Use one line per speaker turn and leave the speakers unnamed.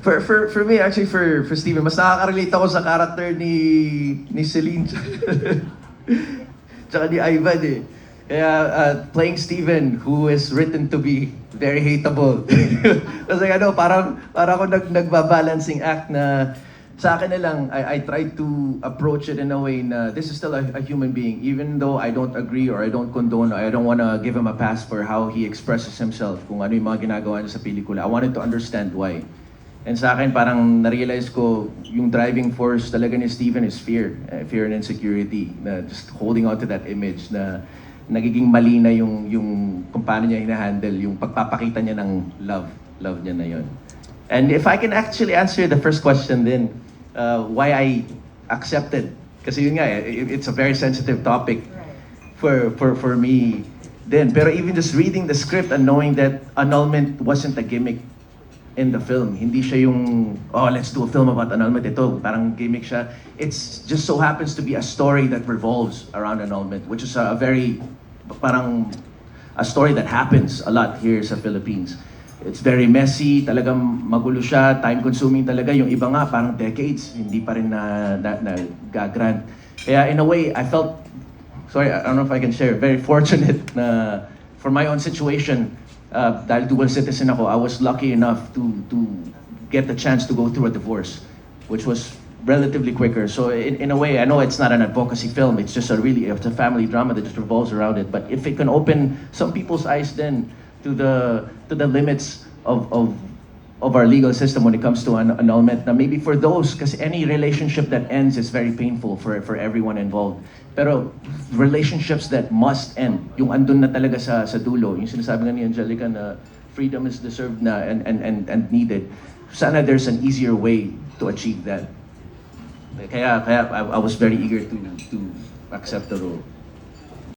For me, actually, for Steven, mas nakaka-relate ako sa character ni Celine. Tsaka ni Ivan eh. Kaya playing Steven, who is written to be very hateable. Kasi parang ako nagbabalancing act na sa akin na lang, I try to approach it in a way na this is still a human being. Even though I don't agree or I don't condone, or I don't want to give him a pass for how he expresses himself, kung ano yung mga ginagawa niya sa pelikula. I wanted to understand why. And sa akin, parang na-realize ko, yung driving force talaga ni Steven is fear. Fear and insecurity. Na just holding on to that image na nagiging mali na yung kung paano niya hinahandle, yung pagpapakita niya ng love niya na yun. And if I can actually answer the first question then, why I accepted. Kasi yun nga, it's a very sensitive topic for me then. Pero even just reading the script and knowing that annulment wasn't a gimmick in the film. Hindi siya yung, oh, let's do a film about annulment. Ito, parang gimmick siya. It's just so happens to be a story that revolves around annulment, which is a very, parang, a story that happens a lot here sa Philippines. It's very messy, talagang magulo siya, time-consuming talaga. Yung iba nga, parang decades, hindi pa rin na-grant. Kaya in a way, I felt, sorry, I don't know if I can share, very fortunate na for my own situation, dahil dual citizen ako, I was lucky enough to get the chance to go through a divorce, which was relatively quicker. So in a way, I know it's not an advocacy film, it's just it's a family drama that just revolves around it. But if it can open some people's eyes then to the limits of our legal system when it comes to annulment, na maybe for those, because any relationship that ends is very painful for everyone involved. Pero relationships that must end, yung andun na talaga sa dulo, yung sinasabi nga ni Angelica na freedom is deserved na and needed. Sana there's an easier way to achieve that. Kaya I was very eager to accept the role.